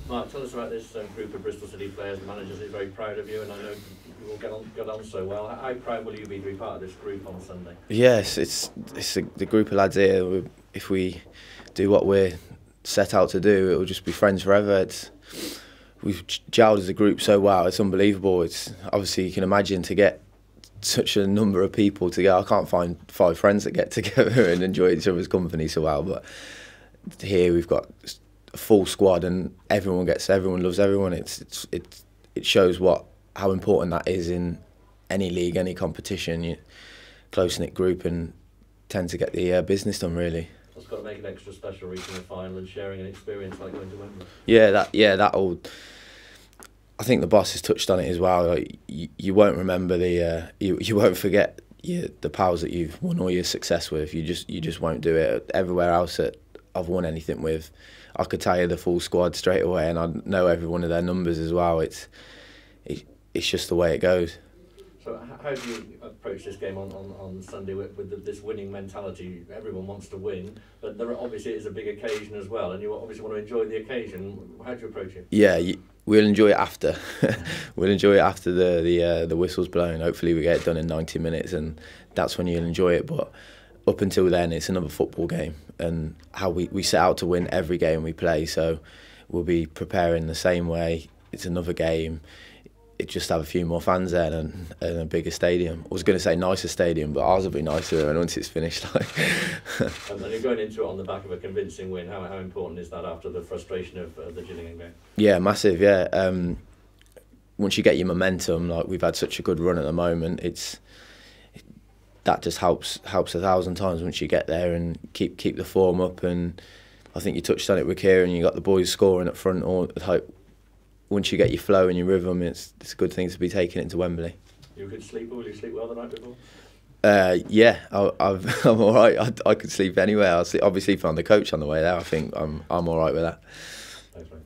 Mark, tell us about this group of Bristol City players. The managers are very proud of you, and I know you all get on so well. How proud will you be to be part of this group on Sunday? Yes, the group of lads here. If we do what we're set out to do, it will just be friends forever. We've gelled as a group so well. It's unbelievable. It's obviously, you can imagine, to get such a number of people together. I can't find 5 friends that get together and enjoy each other's company so well. But here we've got a full squad, and everyone loves everyone. It shows how important that is in any league, any competition. You close knit group and tend to get the business done really. It's got to make it extra special reaching the final and sharing an experience like going to Wembley. That'll. I think the boss has touched on it as well. Like, you won't remember you won't forget the pals that you've won all your success with. You just won't do it. Everywhere else that I've won anything with, I could tell you the full squad straight away, and I know every one of their numbers as well. It's just the way it goes. So how do you approach this game on Sunday with this winning mentality? Everyone wants to win, but obviously it's a big occasion as well, and you obviously want to enjoy the occasion. How do you approach it? Yeah, we'll enjoy it after. We'll enjoy it after the whistle's blown. Hopefully we get it done in 90 minutes, and that's when you'll enjoy it. But up until then, it's another football game, and how we set out to win every game we play. So we'll be preparing the same way. It's another game. It just have a few more fans there and a bigger stadium. I was going to say nicer stadium, but ours will be nicer once it's finished. And you're going into it on the back of a convincing win. How important is that after the frustration of the Gillingham game? Yeah, massive. Yeah. Once you get your momentum, like we've had such a good run at the moment, that just helps 1,000 times once you get there and keep the form up. And I think you touched on it with Kieran. You got the boys scoring up front all the time. Once you get your flow and your rhythm, it's a good thing to be taking it to Wembley. You a good sleeper? Will you sleep well the night before? Yeah, I'm all right. I could sleep anywhere. I'll be sleeping on the coach on the way there. I think I'm all right with that. Thanks, mate.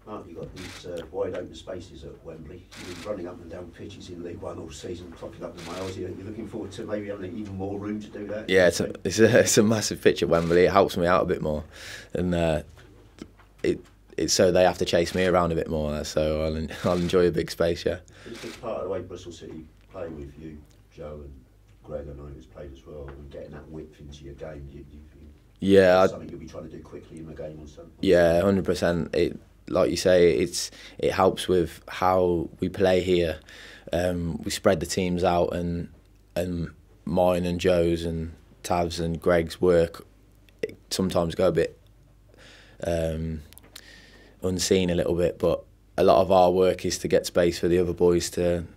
Mark, you've got these wide open spaces at Wembley. You've been running up and down pitches in League One all season, clocking up the miles. You're looking forward to maybe having even more room to do that? Yeah, it's a massive pitch at Wembley. It helps me out a bit more, and it's so they have to chase me around a bit more, so I'll enjoy a big space, yeah. It's just part of the way Bristol City play with you, Joe, and Greg, I know who's played as well, and getting that width into your game. Yeah, something you'll be trying to do quickly in the game or something. Yeah, 100%. Like you say, it helps with how we play here. We spread the teams out, and mine and Joe's and Tav's and Greg's work sometimes go a bit unseen a little bit, but a lot of our work is to get space for the other boys and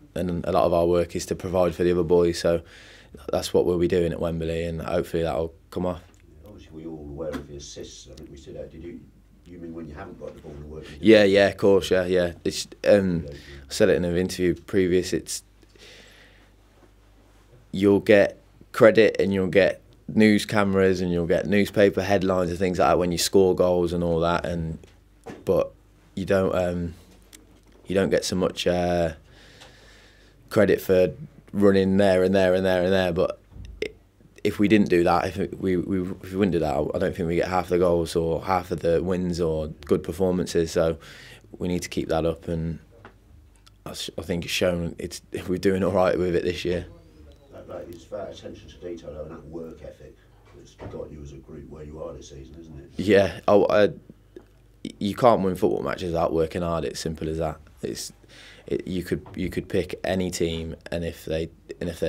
a lot of our work is to provide for the other boys, so that's what we'll be doing at Wembley, and hopefully that'll come off. Obviously we're all aware of the assists. I think we said that. Did you mean when you haven't got the ball and working? Yeah, of course, yeah. It's I said it in an interview previous, you'll get credit and you'll get news cameras and you'll get newspaper headlines and things like that when you score goals and all that, but you don't get so much credit for running there and there and there and there. But if we didn't do that, if we wouldn't do that, I don't think we get half the goals or half of the wins or good performances. So we need to keep that up, and I think it's shown. We're doing all right with it this year. That is that attention to detail and that work ethic that's got you as a group where you are this season, isn't it? Yeah. You can't win football matches without working hard. It's simple as that. You could pick any team, and if they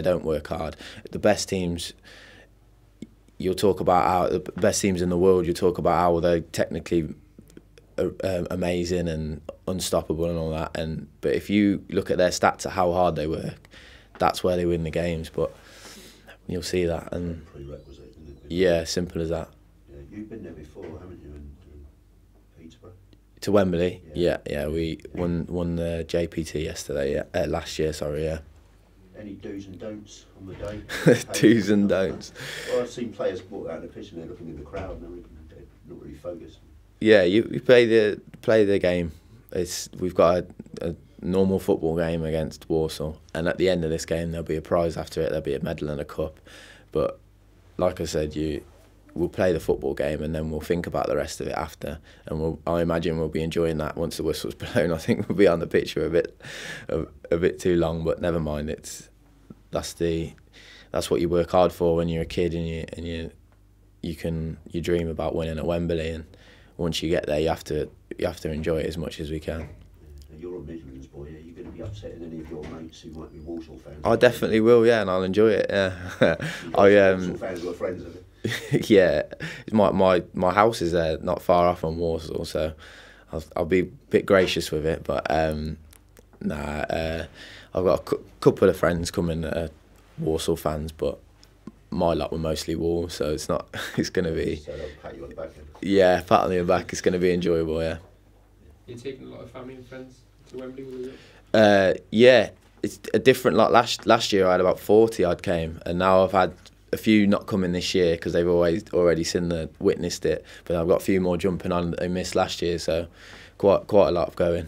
don't work hard, the best teams. You'll talk about how the best teams in the world. You talk about how they're technically amazing and unstoppable and all that. But if you look at their stats at how hard they work, that's where they win the games. But you'll see that, and prerequisite, isn't it? Yeah, simple as that. Yeah, you've been there before, haven't you? In Peterborough. To Wembley, yeah. We won the JPT yesterday. Yeah, last year, sorry, yeah. Any do's and don'ts on the day? Do's and don'ts. Well, I've seen players walk out of the pitch and they're looking in the crowd and they're not really focused. Yeah, you play the game. We've got a normal football game against Warsaw, and at the end of this game there'll be a prize after it. There'll be a medal and a cup. But like I said, we'll play the football game and then we'll think about the rest of it after. And I imagine we'll be enjoying that once the whistle's blown. I think we'll be on the pitch for a bit too long, but never mind. That's what you work hard for when you're a kid, and you dream about winning at Wembley. And once you get there, you have to enjoy it as much as we can. You're a Midlands boy. Are you going to be upsetting any of your mates who might be Walsall fans? I definitely will, yeah, and I'll enjoy it. Yeah, Walsall fans who are friends of it. Yeah, my house is there, not far off from Walsall, so I'll be a bit gracious with it. But nah, I've got a couple of friends coming that are Walsall fans, but my lot were mostly Wolves, so it's not. It's going to be. So they'll pat you on the back. Yeah, pat on the back. It's going to be enjoyable. Yeah. You're taking a lot of family and friends to Wembley, will you? Yeah, it's a different lot. Last year I had about 40 odd came, and now I've had a few not coming this year because they've already witnessed it. But I've got a few more jumping on that they missed last year, so quite a lot of going.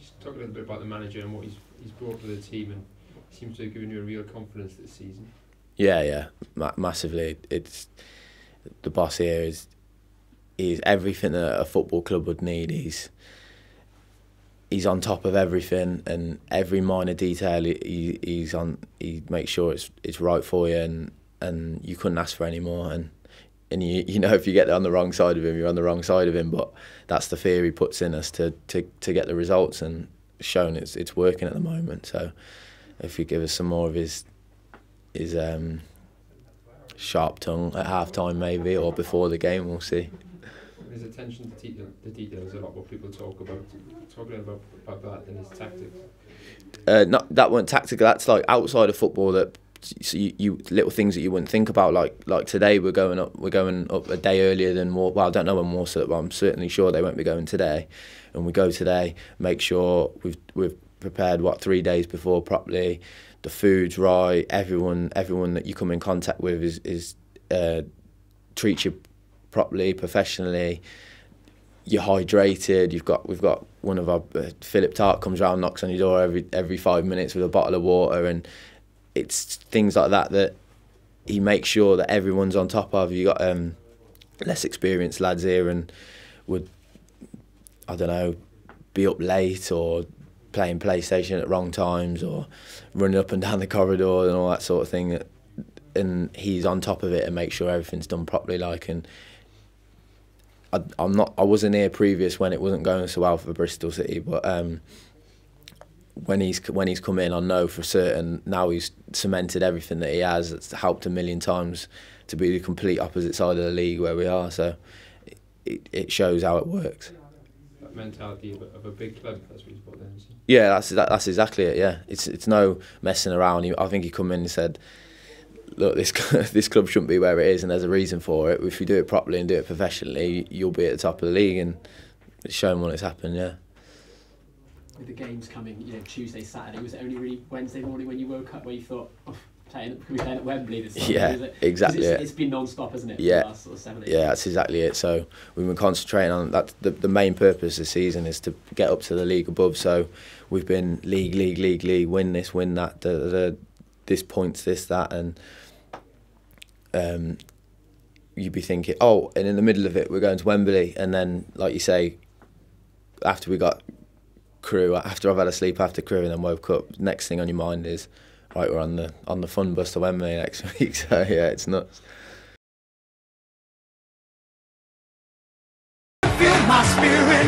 Just talk a little bit about the manager and what he's brought to the team, and seems to have given you a real confidence this season. Yeah, massively. It's the boss here is. He's everything that a football club would need. He's on top of everything, and every minor detail he's on. He makes sure it's right for you, and you couldn't ask for any more. And you know, if you get on the wrong side of him, you're on the wrong side of him. But that's the fear he puts in us to get the results, and shown it's working at the moment. So if you give us some more of his sharp tongue at half time maybe, or before the game, we'll see. His attention to the detail is a lot what people talk about. Talking about that and his tactics. That weren't tactical. That's like outside of football. That you little things that you wouldn't think about. Like today we're going up a day earlier than Well, I don't know when Warsaw, but I'm certainly sure they won't be going today. And we go today. Make sure we've prepared 3 days before properly. The food's right. Everyone that you come in contact with is treats you properly, professionally. You're hydrated. We've got one of our Philip Tart comes round, knocks on your door every 5 minutes with a bottle of water, and it's things like that he makes sure that everyone's on top of. You got less experienced lads here and would, I don't know, be up late or playing PlayStation at wrong times or running up and down the corridor and all that sort of thing. And he's on top of it and makes sure everything's done properly. And I wasn't here previous when it wasn't going so well for Bristol City, but when he's come in, I know for certain now he's cemented everything that he has. It's helped a million times to be the complete opposite side of the league where we are. So it shows how it works. That mentality of a big club, that's what he's brought in. Yeah, that's exactly it. Yeah, it's no messing around. I think he come in and said, look, this club shouldn't be where it is, and there's a reason for it. If you do it properly and do it professionally, you'll be at the top of the league, and it's shown when it's happened. Yeah. With the games coming, Tuesday, Saturday, was it only really Wednesday morning when you woke up where you thought, can we play at Wembley this Sunday? Yeah, exactly. It's been non-stop, hasn't it? Yeah, the last sort of 7 8 yeah, that's exactly it. So we've been concentrating on that. The main purpose this season is to get up to the league above. So we've been league, win this, win that, this points, this, that, and you'd be thinking, and in the middle of it, we're going to Wembley, and then, like you say, after we got Crewe, after I've had a sleep after Crewe and then woke up, next thing on your mind is, right, we're on the fun bus to Wembley next week. So yeah, it's nuts. Feel my spirit.